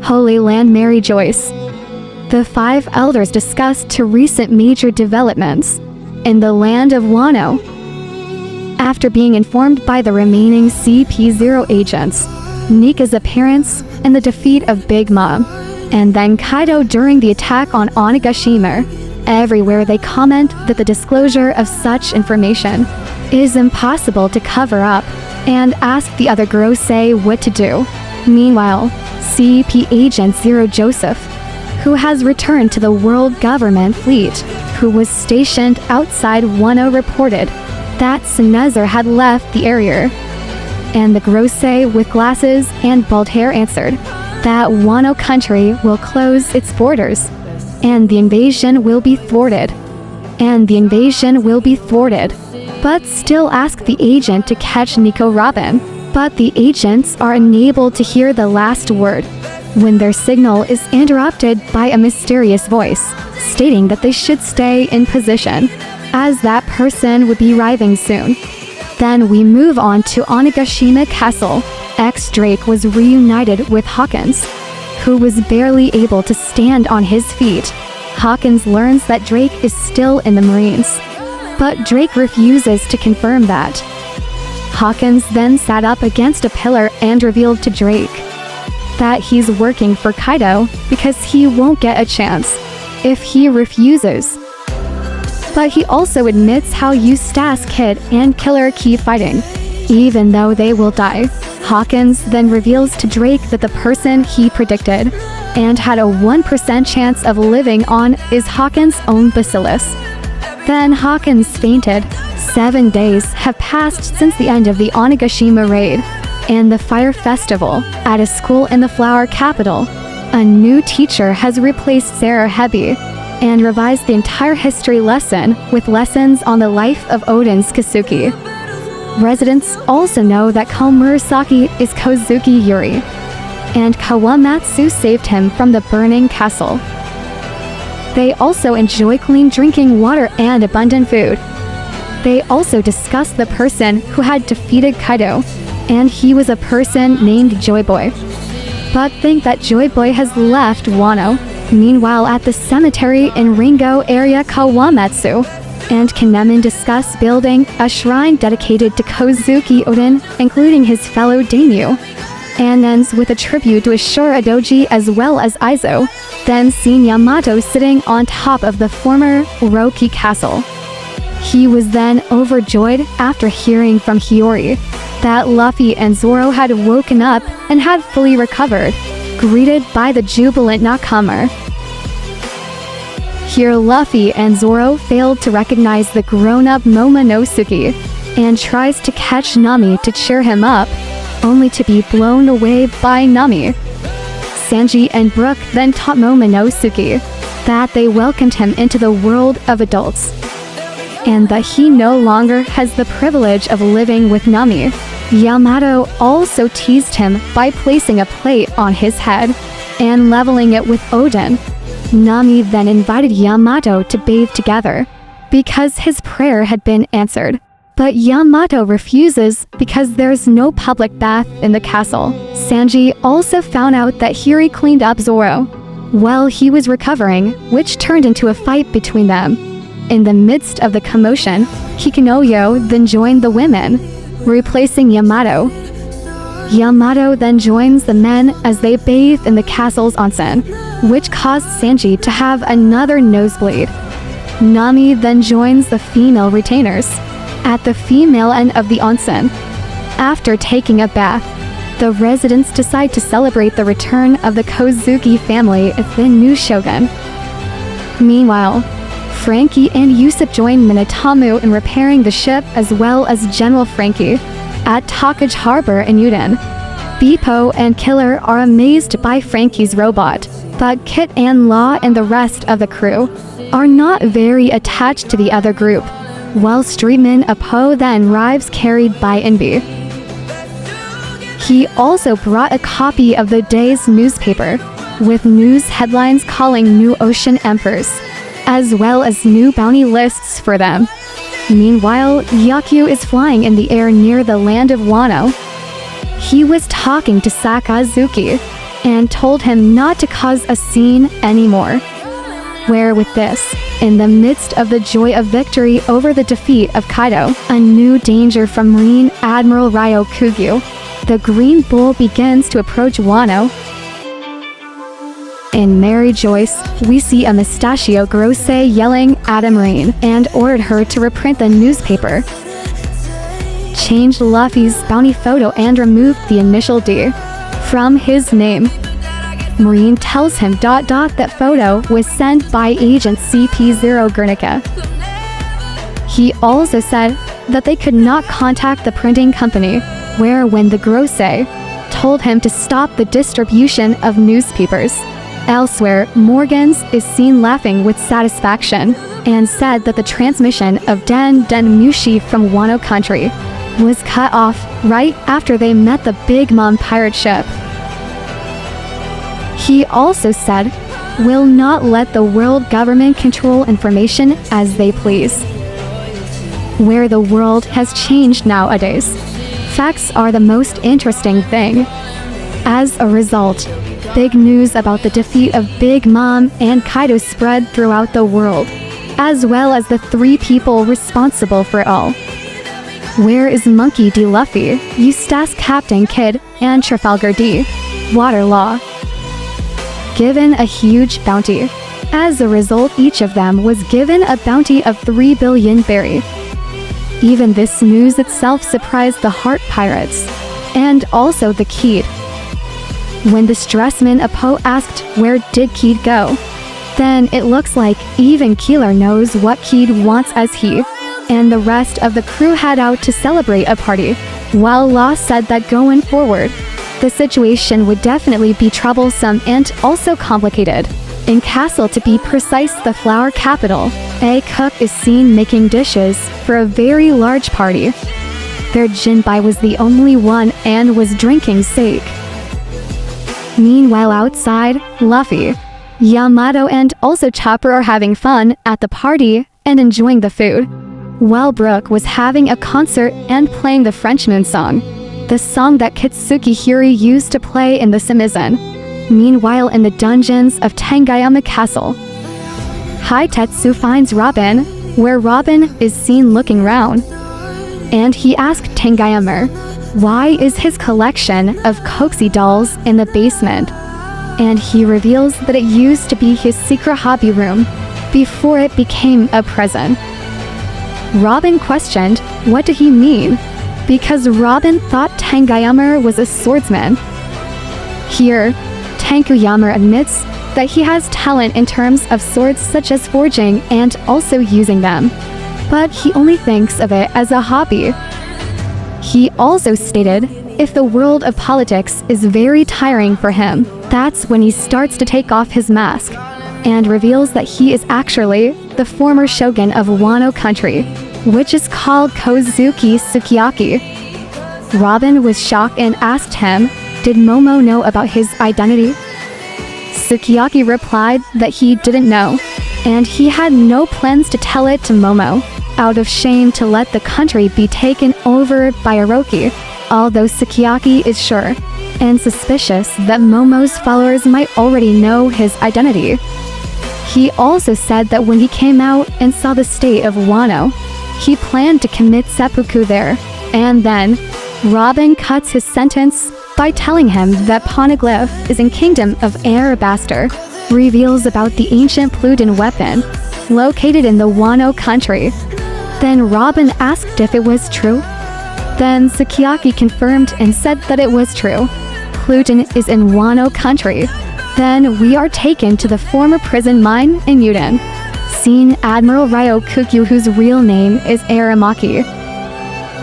Holy Land Mary Joyce. The 5 elders discussed two recent major developments in the land of Wano. After being informed by the remaining CP0 agents, Nika's appearance and the defeat of Big Mom, and then Kaido during the attack on Onigashima, everywhere they comment that the disclosure of such information is impossible to cover up, and ask the other Grosei what to do. Meanwhile, CP Agent Zero Joseph, who has returned to the world government fleet, who was stationed outside Wano, reported that Sinezar had left the area. And the Grosei with glasses and bald hair answered that Wano country will close its borders, and the invasion will be thwarted. But still ask the agent to catch Nico Robin. But the agents are unable to hear the last word when their signal is interrupted by a mysterious voice stating that they should stay in position, as that person would be arriving soon. Then we move on to Onigashima Castle. Drake was reunited with Hawkins, who was barely able to stand on his feet. Hawkins learns that Drake is still in the Marines, but Drake refuses to confirm that. Hawkins then sat up against a pillar and revealed to Drake that he's working for Kaido because he won't get a chance if he refuses. But he also admits how Eustace Kid and Killer keep fighting, even though they will die. Hawkins then reveals to Drake that the person he predicted and had a 1% chance of living on is Hawkins' own Bacillus. Then Hawkins fainted. 7 days have passed since the end of the Onigashima raid and the fire festival at a school in the flower capital. A new teacher has replaced Sarah Hebe and revised the entire history lesson with lessons on the life of Oden's Kasuki. Residents also know that Komurasaki is Kozuki Yuri, and Kawamatsu saved him from the burning castle. They also enjoy clean drinking water and abundant food. They also discuss the person who had defeated Kaido, and he was a person named Joy Boy, but think that Joy Boy has left Wano. Meanwhile, at the cemetery in Ringo area, Kawamatsu and Kanemen discuss building a shrine dedicated to Kozuki Oden, including his fellow daimyo, and ends with a tribute to Ashura Doji as well as Aizo, then seen Yamato sitting on top of the former Orochi castle. He was then overjoyed after hearing from Hiyori that Luffy and Zoro had woken up and had fully recovered, greeted by the jubilant Nakama. Here Luffy and Zoro failed to recognize the grown-up Momonosuke and tries to catch Nami to cheer him up, only to be blown away by Nami. Sanji and Brook then taught Momonosuke that they welcomed him into the world of adults, and that he no longer has the privilege of living with Nami. Yamato also teased him by placing a plate on his head and leveling it with Oden. Nami then invited Yamato to bathe together because his prayer had been answered. But Yamato refuses because there's no public bath in the castle. Sanji also found out that Hiri cleaned up Zoro while he was recovering, which turned into a fight between them. In the midst of the commotion, Kikunoyo then joined the women, replacing Yamato. Yamato then joins the men as they bathe in the castle's onsen, which caused Sanji to have another nosebleed. Nami then joins the female retainers at the female end of the onsen. After taking a bath, the residents decide to celebrate the return of the Kozuki family as the new shogun. Meanwhile, Frankie and Yusuf join Minatomu in repairing the ship as well as General Frankie at Takage Harbor in Uden. Beepo and Killer are amazed by Frankie's robot, but Kit and Law and the rest of the crew are not very attached to the other group, while Streetman Apo then arrives carried by Inbi. He also brought a copy of the day's newspaper, with news headlines calling new ocean emperors, as well as new bounty lists for them. Meanwhile, Yaku is flying in the air near the land of Wano. He was talking to Sakazuki, and told him not to cause a scene anymore. Where with this, in the midst of the joy of victory over the defeat of Kaido, a new danger from Marine Admiral Ryo Kugyu, the Green Bull begins to approach Wano. In Mary Joyce, we see a Mustachio Grosse yelling at a Marine and ordered her to reprint the newspaper, changed Luffy's bounty photo and removed the initial D from his name. Marine tells him that photo was sent by Agent CP0 Guernica. He also said that they could not contact the printing company, where when the Grosse told him to stop the distribution of newspapers. Elsewhere, Morgans is seen laughing with satisfaction and said that the transmission of Den Mushi from Wano country was cut off right after they met the Big Mom pirate ship. He also said, "Will not let the world government control information as they please." Where the world has changed nowadays, facts are the most interesting thing. As a result, big news about the defeat of Big Mom and Kaido spread throughout the world, as well as the 3 people responsible for it all. Where is Monkey D. Luffy, Eustace Captain Kidd, and Trafalgar D. Waterlaw? Given a huge bounty. As a result, each of them was given a bounty of 3 billion berry. Even this news itself surprised the Heart Pirates, and also the Kidd. When the Stressman Apo asked where did Kidd go, then it looks like even Keeler knows what Kidd wants as he and the rest of the crew head out to celebrate a party, while Law said that going forward, the situation would definitely be troublesome and also complicated. In Castle, to be precise, the flower capital, a cook is seen making dishes for a very large party. Their Jinbai was the only one and was drinking sake. Meanwhile outside, Luffy, Yamato and also Chopper are having fun at the party and enjoying the food, while Brook was having a concert and playing the Frenchman song, the song that Kitsuki Hiri used to play in the Simizen. Meanwhile in the dungeons of Tangayama Castle, Hitetsu finds Robin, where Robin is seen looking round, and he asked Tangayama, why is his collection of Coxie dolls in the basement? And he reveals that it used to be his secret hobby room before it became a prison. Robin questioned what did he mean, because Robin thought Tangayama was a swordsman. Here, Tankuyama admits that he has talent in terms of swords such as forging and also using them, but he only thinks of it as a hobby. He also stated if the world of politics is very tiring for him, that's when he starts to take off his mask and reveals that he is actually the former shogun of Wano country, which is called Kozuki Sukiyaki. Robin was shocked and asked him, did Momo know about his identity? Sukiyaki replied that he didn't know, and he had no plans to tell it to Momo, out of shame to let the country be taken over by Orochi, although Sukiyaki is sure and suspicious that Momo's followers might already know his identity. He also said that when he came out and saw the state of Wano, he planned to commit seppuku there, and then Robin cuts his sentence by telling him that Poneglyph is in Kingdom of Arabastor, reveals about the ancient Pluden weapon, located in the Wano country. Then Robin asked if it was true. Then Sukiyaki confirmed and said that it was true. Pluden is in Wano country. Then we are taken to the former prison mine in Yuden. Seen Admiral Ryo Kugyu, whose real name is Aramaki.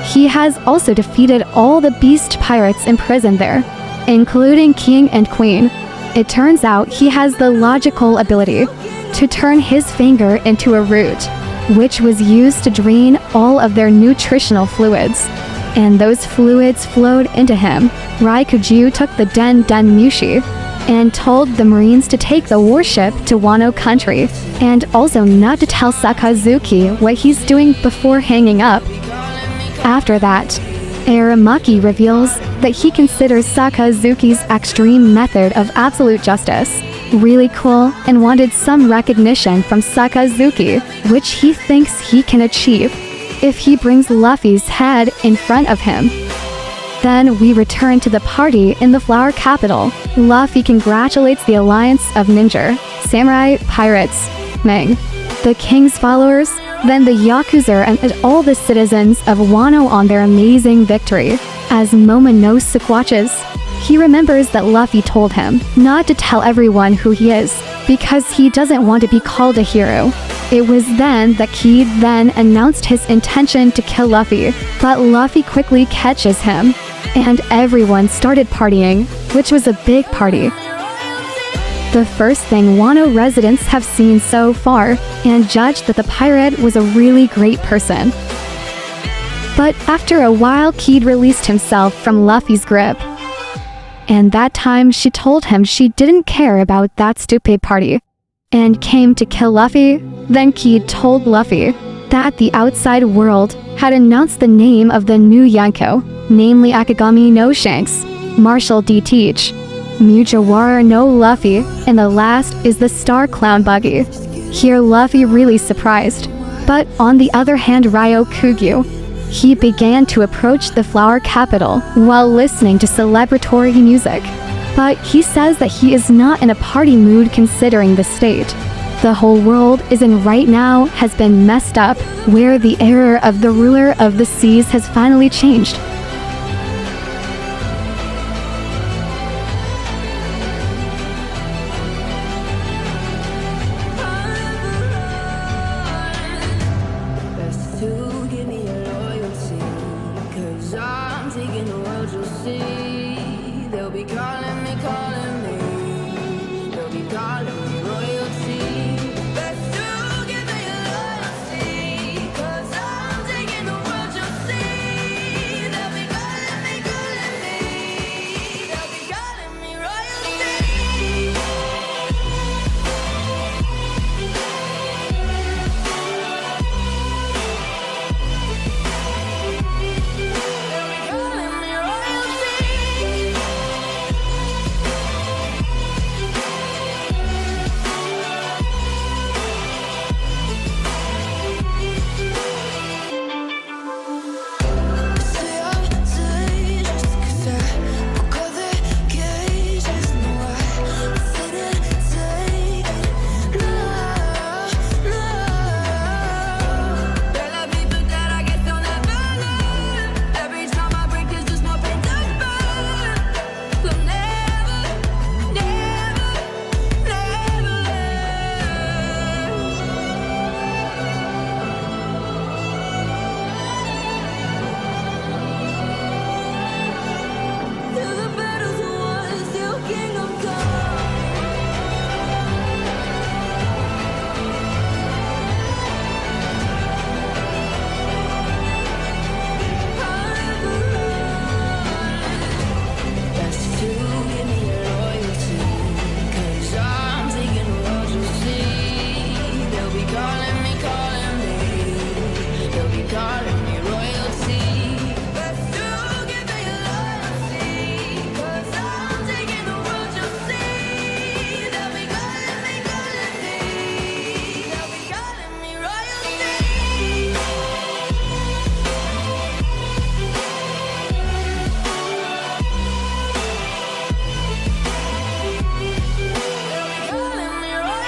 He has also defeated all the beast pirates imprisoned there, including King and Queen. It turns out he has the logical ability to turn his finger into a root, which was used to drain all of their nutritional fluids. And those fluids flowed into him. Raikujou took the Den Mushi and told the Marines to take the warship to Wano country, and also not to tell Sakazuki what he's doing before hanging up. After that, Aramaki reveals that he considers Sakazuki's extreme method of absolute justice really cool and wanted some recognition from Sakazuki, which he thinks he can achieve if he brings Luffy's head in front of him. Then we return to the party in the Flower Capital. Luffy congratulates the alliance of ninja, samurai, pirates, Ming, the king's followers, then the Yakuza and all the citizens of Wano on their amazing victory. As Momonosuke watches, he remembers that Luffy told him not to tell everyone who he is, because he doesn't want to be called a hero. It was then that Kid then announced his intention to kill Luffy, but Luffy quickly catches him, and everyone started partying, which was a big party. The first thing Wano residents have seen so far, and judged that the pirate was a really great person. But after a while, Kid released himself from Luffy's grip. And that time she told him she didn't care about that stupid party, and came to kill Luffy. Then Kid told Luffy that the outside world had announced the name of the new Yonko, namely Akagami no Shanks, Marshall D. Teach, Mujiwara no Luffy, and the last is the Star Clown Buggy. Here Luffy really surprised, but on the other hand Ryo Kugyu, he began to approach the Flower Capital while listening to celebratory music. But he says that he is not in a party mood considering the state the whole world is in right now has been messed up, where the era of the ruler of the seas has finally changed.